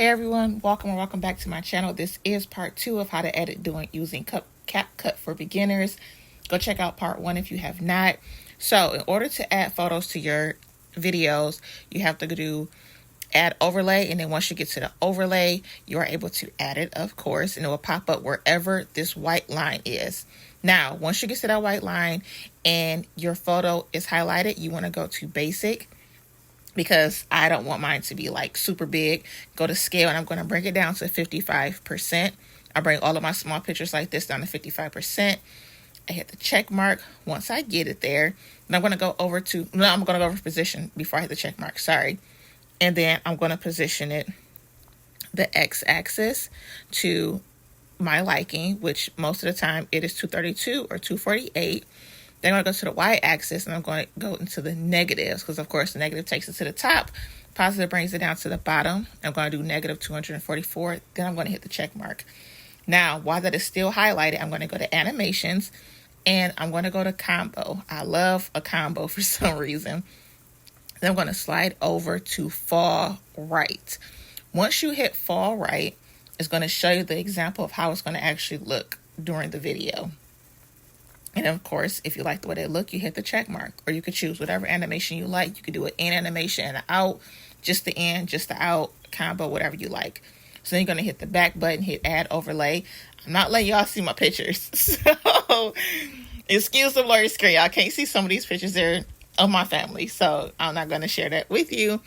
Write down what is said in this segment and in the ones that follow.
Hey everyone, welcome or welcome back to my channel. This is part 2 of how to edit using CapCut for beginners. Go check out part 1 if you have not. So in order to add photos to your videos, you have to do add overlay, and then once you get to the overlay, you are able to add it, of course, and it will pop up wherever this white line is. Now, once you get to that white line and your photo is highlighted, you want to go to basic, because I don't want mine to be like super big. Go to scale, and I'm going to bring it down to 55%. I bring all of my small pictures like this down to 55%. I hit the check mark. Once I get it there, then I'm going to go over to, I'm going to go over position before I hit the check mark, sorry. And then I'm going to position it, the x-axis, to my liking, which most of the time it is 232 or 248. Then I'm going to go to the y-axis, and I'm going to go into the negatives, because of course the negative takes it to the top, positive brings it down to the bottom. I'm going to do negative 244. Then I'm going to hit the check mark. Now, while that is still highlighted, I'm going to go to animations, and I'm going to go to combo. I love a combo for some reason. Then I'm going to slide over to fall right. Once you hit fall right, it's going to show you the example of how it's going to actually look during the video. And of course, if you like the way they look, you hit the check mark, or you could choose whatever animation you like. You could do an in animation and an out, just the in, just the out, combo, whatever you like. So then you're going to hit the back button, hit add overlay. I'm not letting y'all see my pictures. So excuse the blurry screen. Y'all can't see some of these pictures there of my family. So I'm not going to share that with you.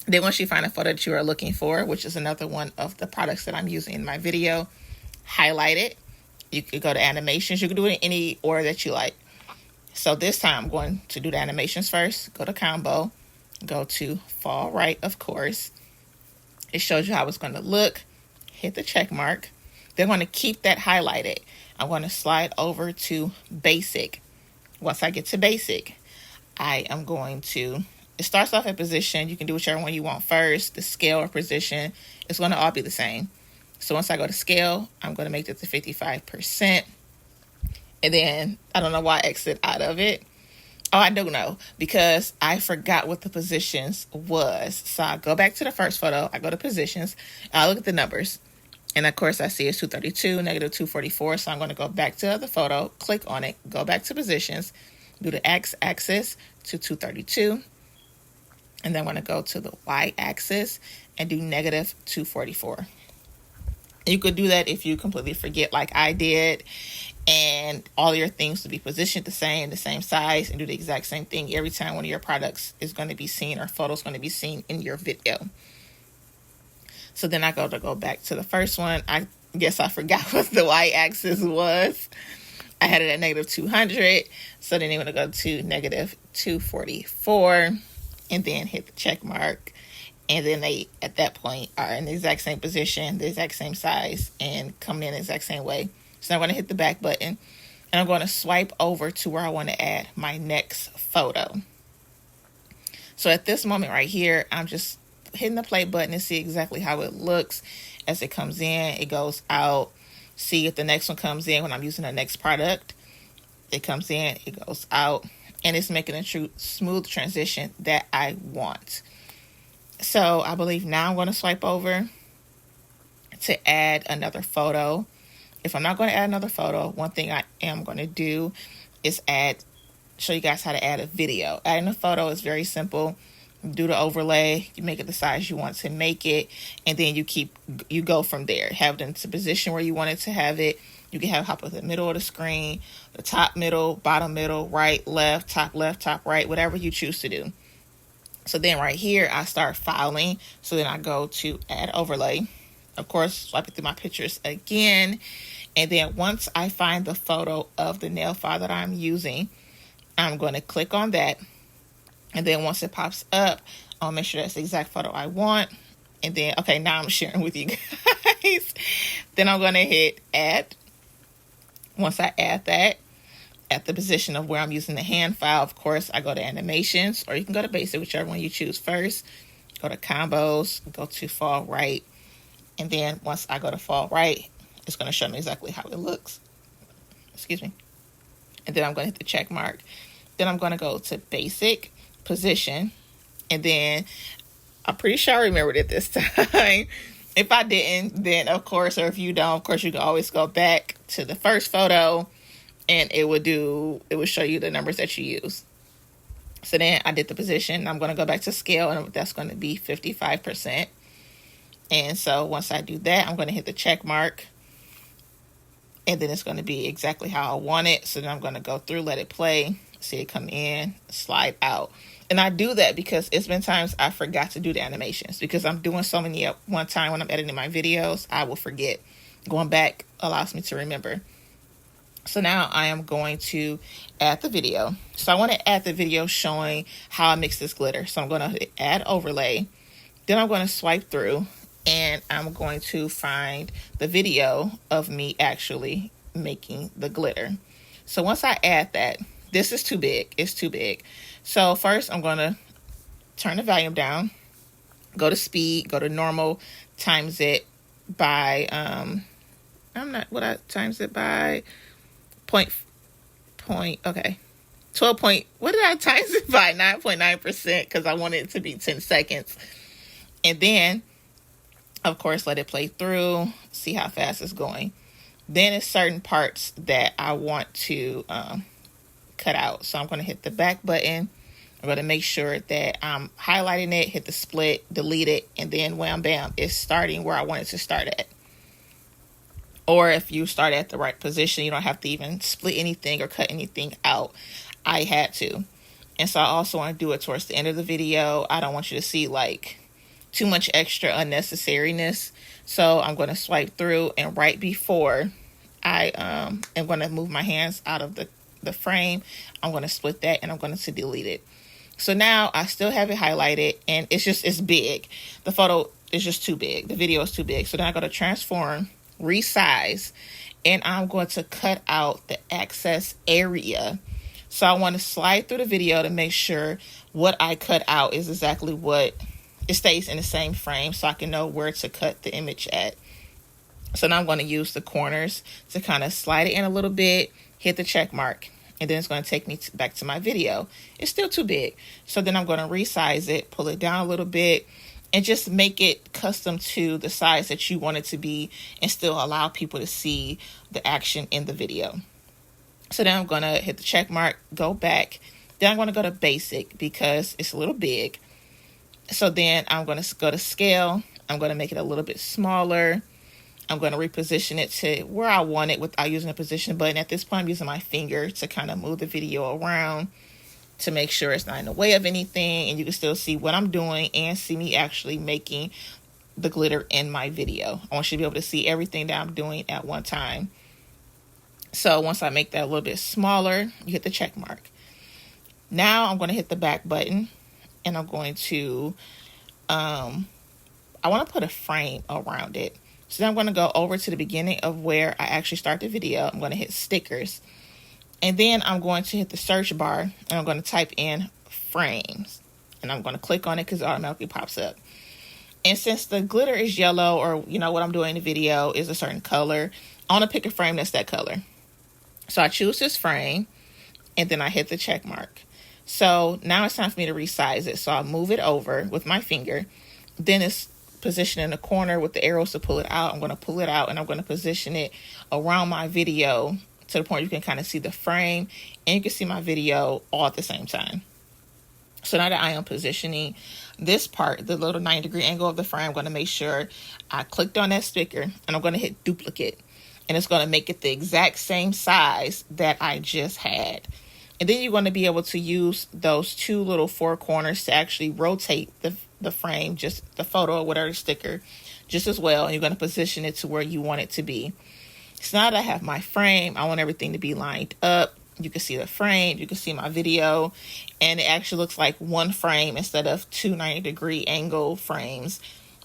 Then once you find a photo that you are looking for, which is another one of the products that I'm using in my video, highlight it. You could go to animations. You can do it in any order that you like. So this time I'm going to do the animations first. Go to combo. Go to fall right, of course. It shows you how it's going to look. Hit the check mark. Then I'm going to keep that highlighted. I'm going to slide over to basic. Once I get to basic, I am going to, it starts off at position. You can do whichever one you want first. The scale or position, it's going to all be the same. So once I go to scale, I'm going to make it to 55%. And then I don't know why I exit out of it. Oh, I do know, because I forgot what the positions was. So I go back to the first photo. I go to positions. I look at the numbers. And of course, I see it's 232, negative 244. So I'm going to go back to the photo, click on it, go back to positions, do the x-axis to 232. And then I'm going to go to the y-axis and do negative 244. You could do that if you completely forget like I did, and all your things to be positioned the same size, and do the exact same thing every time one of your products is going to be seen, or photos going to be seen in your video. So then I go back to the first one. I guess I forgot what the y-axis was. I had it at negative 200. So then I'm going to go to negative 244 and then hit the check mark. And then they, at that point, are in the exact same position, the exact same size, and coming in the exact same way. So I'm going to hit the back button, and I'm going to swipe over to where I want to add my next photo. So at this moment right here, I'm just hitting the play button to see exactly how it looks as it comes in. It goes out. See if the next one comes in when I'm using the next product. It comes in, it goes out, and it's making a true smooth transition that I want. So I believe now I'm going to swipe over to add another photo. If I'm not going to add another photo, one thing I am going to do is show you guys how to add a video. Adding a photo is very simple. Do the overlay, you make it the size you want to make it, and then you go from there. Have it into position where you want it to have it. You can have it hop at the middle of the screen, the top, middle, bottom, middle, right, left, top, right, whatever you choose to do. So then right here, I start filing. So then I go to add overlay. Of course, swiping through my pictures again. And then once I find the photo of the nail file that I'm using, I'm going to click on that. And then once it pops up, I'll make sure that's the exact photo I want. And then, okay, now I'm sharing with you guys. Then I'm going to hit add. Once I add that, at the position of where I'm using the hand file, of course, I go to animations, or you can go to basic, whichever one you choose first. Go to combos, go to fall right. And then once I go to fall right, it's going to show me exactly how it looks. Excuse me. And then I'm going to hit the check mark. Then I'm going to go to basic, position, and then I'm pretty sure I remembered it this time. If I didn't, then of course, or if you don't, of course, you can always go back to the first photo and it would show you the numbers that you use. So then I did the position. I'm going to go back to scale, and that's going to be 55%. And so once I do that, I'm going to hit the check mark. And then it's going to be exactly how I want it. So then I'm going to go through, let it play, see it come in, slide out. And I do that because it's been times I forgot to do the animations. Because I'm doing so many at one time when I'm editing my videos, I will forget. Going back allows me to remember. So now I am going to add the video. So I want to add the video showing how I mix this glitter. So I'm going to add overlay. Then I'm going to swipe through. And I'm going to find the video of me actually making the glitter. So once I add that, this is too big. It's too big. So first I'm going to turn the volume down, go to speed, go to normal, times it by, times it by okay. 12 point, what did I times it by? 9.9% because I want it to be 10 seconds. And then, of course, let it play through, see how fast it's going. Then it's certain parts that I want to cut out. So I'm going to hit the back button. I'm going to make sure that I'm highlighting it, hit the split, delete it, and then wham, bam, it's starting where I want it to start at. Or if you start at the right position, you don't have to even split anything or cut anything out. I had to. And so I also want to do it towards the end of the video. I don't want you to see like too much extra unnecessariness. So I'm going to swipe through, and right before I am going to move my hands out of the frame, I'm going to split that and I'm going to delete it. So now I still have it highlighted, and it's big. The photo is just too big. The video is too big. So then I go to transform, resize, and I'm going to cut out the access area. So I want to slide through the video to make sure what I cut out is exactly what it stays in the same frame, so I can know where to cut the image at. So now I'm going to use the corners to kind of slide it in a little bit, hit the check mark, and then it's going to take me back to my video. It's still too big. So then I'm going to resize it, pull it down a little bit, and just make it custom to the size that you want it to be, and still allow people to see the action in the video. So then I'm going to hit the check mark, go back. Then I'm going to go to basic because it's a little big. So then I'm going to go to scale. I'm going to make it a little bit smaller. I'm going to reposition it to where I want it without using a position button. At this point, I'm using my finger to kind of move the video around to make sure it's not in the way of anything. And you can still see what I'm doing and see me actually making the glitter in my video. I want you to be able to see everything that I'm doing at one time. So once I make that a little bit smaller, you hit the check mark. Now I'm going to hit the back button. And I'm going to, I want to put a frame around it. So then I'm going to go over to the beginning of where I actually start the video. I'm going to hit stickers. And then I'm going to hit the search bar. And I'm going to type in frames. And I'm going to click on it because it automatically pops up. And since the glitter is yellow, or what I'm doing in the video is a certain color, I want to pick a frame that's that color. So I choose this frame. And then I hit the check mark. So now it's time for me to resize it. So I'll move it over with my finger. Then it's positioned in the corner with the arrows to pull it out. I'm going to pull it out, and I'm going to position it around my video to the point you can kind of see the frame and you can see my video all at the same time. So now that I am positioning this part, the little 90-degree angle of the frame, I'm going to make sure I clicked on that sticker, and I'm going to hit duplicate. And it's going to make it the exact same size that I just had. And then you're going to be able to use those two little four corners to actually rotate the frame, just the photo or whatever sticker, just as well. And you're going to position it to where you want it to be. So now that I have my frame, I want everything to be lined up. You can see the frame, you can see my video, and it actually looks like one frame instead of two 90-degree angle frames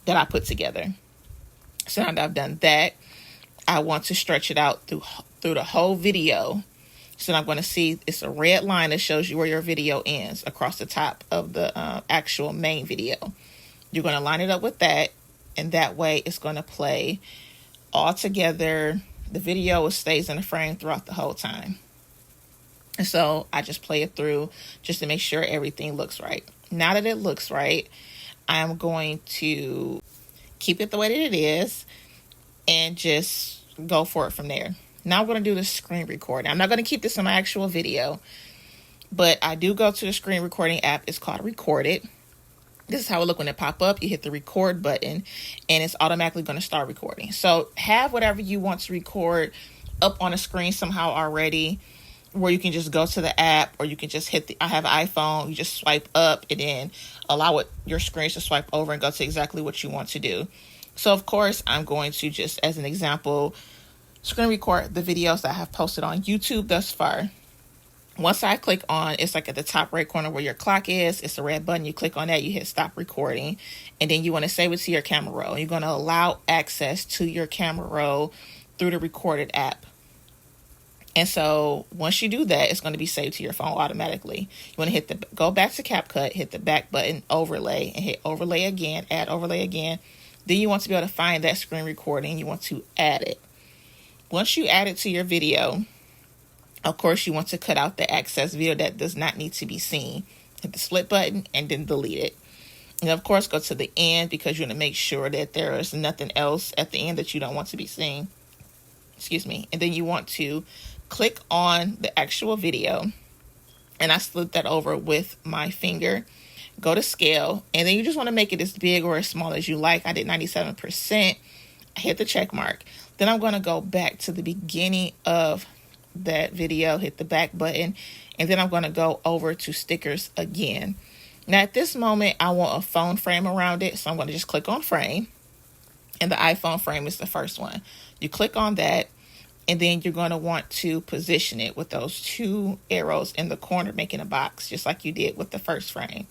that I put together. So now that I've done that, I want to stretch it out through the whole video. So I'm going to see it's a red line that shows you where your video ends across the top of the actual main video. You're going to line it up with that, and that way it's going to play all together. The video stays in the frame throughout the whole time. And so I just play it through just to make sure everything looks right. Now that it looks right, I'm going to keep it the way that it is and just go for it from there. Now I'm going to do the screen recording. I'm not going to keep this in my actual video, but I do go to the screen recording app. It's called Record It. This is how it look when it pop up. You hit the record button and it's automatically going to start recording. So have whatever you want to record up on the screen somehow already, where you can just go to the app, or you can just I have an iPhone, you just swipe up and then allow your screens to swipe over and go to exactly what you want to do. So of course, I'm going to just, as an example, screen record the videos that I have posted on YouTube thus far. Once I click on, it's like at the top right corner where your clock is, it's a red button. You click on that, you hit stop recording, and then you want to save it to your camera roll. You're going to allow access to your camera roll through the recorded app. And so once you do that, it's going to be saved to your phone automatically. You want to go back to CAPCUT, hit the back button, overlay, and hit overlay again, add overlay again. Then you want to be able to find that screen recording. You want to add it. Once you add it to your video, of course, you want to cut out the excess video that does not need to be seen. Hit the split button and then delete it. And of course, go to the end, because you want to make sure that there is nothing else at the end that you don't want to be seen. Excuse me. And then you want to click on the actual video, and I slid that over with my finger. Go to scale, and then you just want to make it as big or as small as you like. I did 97%. I hit the check mark. Then I'm going to go back to the beginning of that video, hit the back button, and then I'm going to go over to stickers again. Now at this moment, I want a phone frame around it, so I'm going to just click on frame, and the iPhone frame is the first one. You click on that, and then you're going to want to position it with those two arrows in the corner, making a box, just like you did with the first frame.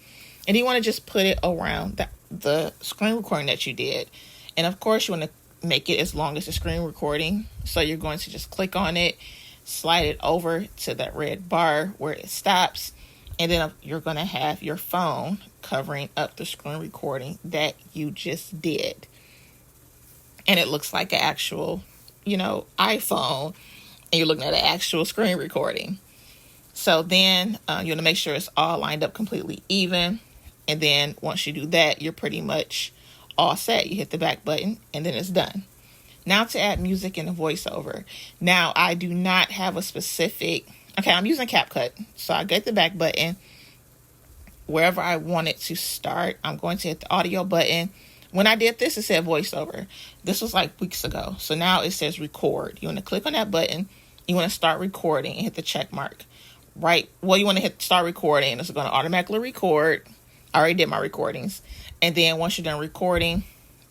And you want to just put it around the screen recording that you did. And of course, you want to make it as long as the screen recording. So you're going to just click on it, slide it over to that red bar where it stops. And then you're going to have your phone covering up the screen recording that you just did. And it looks like an actual, iPhone, and you're looking at an actual screen recording. So then you want to make sure it's all lined up completely even. And then once you do that, you're pretty much all set. You hit the back button and then it's done. Now to add music and a voiceover. Now I do not have a specific, I'm using CAPCUT. So I get the back button. Wherever I want it to start, I'm going to hit the audio button. When I did this, it said voiceover. This was like weeks ago. So now it says record. You want to click on that button. You want to start recording and hit the check mark. Right. Well, you want to hit start recording. It's going to automatically record. I already did my recordings. And then once you're done recording,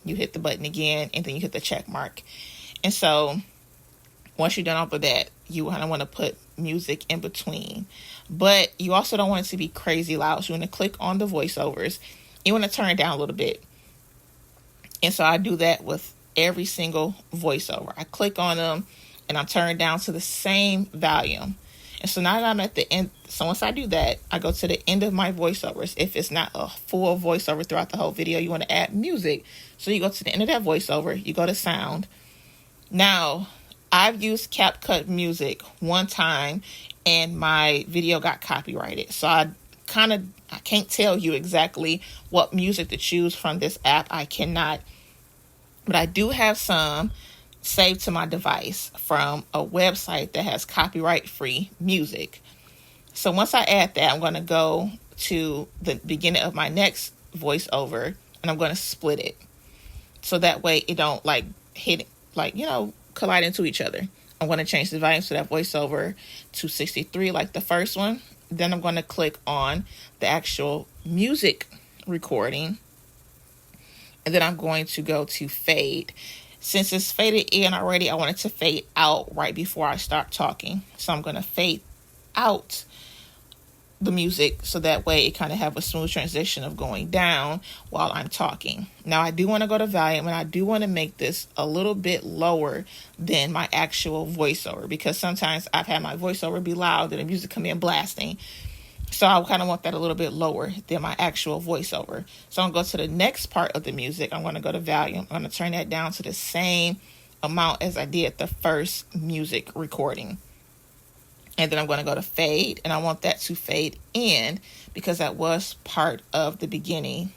you hit the button again, and then you hit the check mark. And so once you're done all of that, you kind of want to put music in between. But you also don't want it to be crazy loud. So you want to click on the voiceovers. You want to turn it down a little bit. And so I do that with every single voiceover. I click on them and I'm turned down to the same volume. And so now that I'm at the end, so once I do that, I go to the end of my voiceovers. If it's not a full voiceover throughout the whole video, you want to add music. So you go to the end of that voiceover, you go to sound. Now, I've used CAPCUT music one time and my video got copyrighted. So I can't tell you exactly what music to choose from this app. I cannot. But I do have some saved to my device from a website that has copyright-free music. So once I add that, I'm going to go to the beginning of my next voiceover, and I'm going to split it. So that way it don't collide into each other. I'm going to change the volume to that voiceover to 63 like the first one. Then I'm going to click on the actual music recording. And then I'm going to go to fade. Since it's faded in already, I want it to fade out right before I start talking. So I'm going to fade out the music so that way it kind of have a smooth transition of going down while I'm talking. Now I do want to go to volume, and I do want to make this a little bit lower than my actual voiceover, because sometimes I've had my voiceover be loud and the music come in blasting. So I kind of want that a little bit lower than my actual voiceover. So I'm going to go to the next part of the music. I'm going to go to volume. I'm going to turn that down to the same amount as I did the first music recording. And then I'm going to go to fade, and I want that to fade in because that was part of the beginning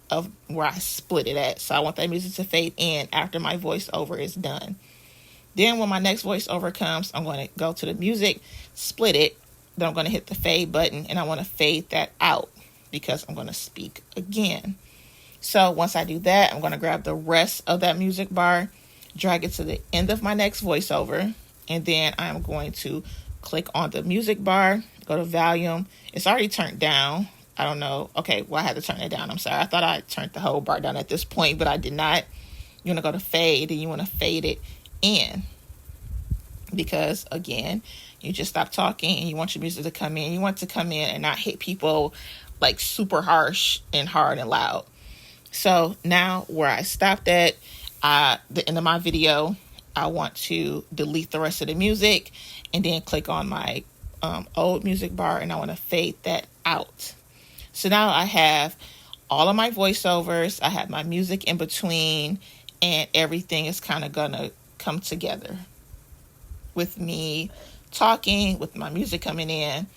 of where I split it at. So I want that music to fade in after my voiceover is done. Then when my next voiceover comes, I'm going to go to the music, split it, then I'm going to hit the fade button, and I want to fade that out because I'm going to speak again. So once I do that, I'm going to grab the rest of that music bar, drag it to the end of my next voiceover, and then I'm going to click on the music bar, go to volume. It's already turned down. I don't know. Okay, well, I had to turn it down. I'm sorry. I thought I turned the whole bar down at this point, but I did not. You want to go to fade, and you want to fade it in because, again, you just stop talking and you want your music to come in. You want it to come in and not hit people like super harsh and hard and loud. So now where I stopped at the end of my video, I want to delete the rest of the music and then click on my old music bar, and I want to fade that out. So now I have all of my voiceovers, I have my music in between, and everything is kind of gonna come together with me talking, with my music coming in,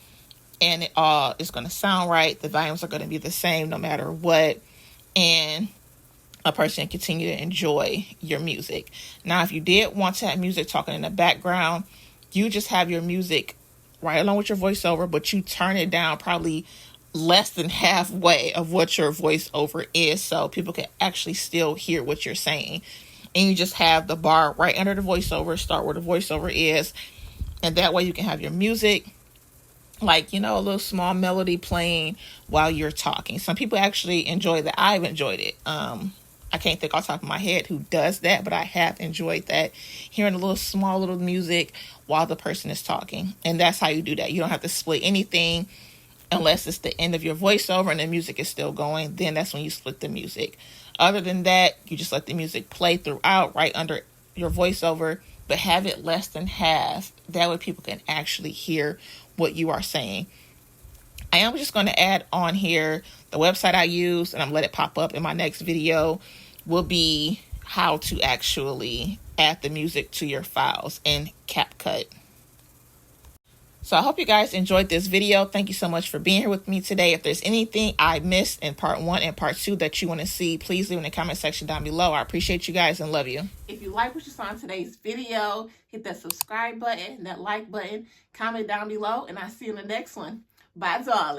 and it all is going to sound right. The volumes are going to be the same no matter what, and a person can continue to enjoy your music. Now, if you did want to have music talking in the background, you just have your music right along with your voiceover, but you turn it down probably less than halfway of what your voiceover is, so people can actually still hear what you're saying. And you just have the bar right under the voiceover, start where the voiceover is, and that way you can have your music, like, a little small melody playing while you're talking. Some people actually enjoy that. I've enjoyed it. I can't think off the top of my head who does that, but I have enjoyed that, hearing a little small little music while the person is talking. And that's how you do that. You don't have to split anything unless it's the end of your voiceover and the music is still going. Then that's when you split the music. Other than that, you just let the music play throughout right under your voiceover, but have it less than half. That way people can actually hear what you are saying. I am just going to add on here the website I use, and I'm let it pop up in my next video, will be how to actually add the music to your files in CAPCUT. So I hope you guys enjoyed this video. Thank you so much for being here with me today. If there's anything I missed in part 1 and part 2 that you want to see, please leave in the comment section down below. I appreciate you guys and love you. If you like what you saw in today's video, hit that subscribe button, that like button, comment down below, and I'll see you in the next one. Bye, darling.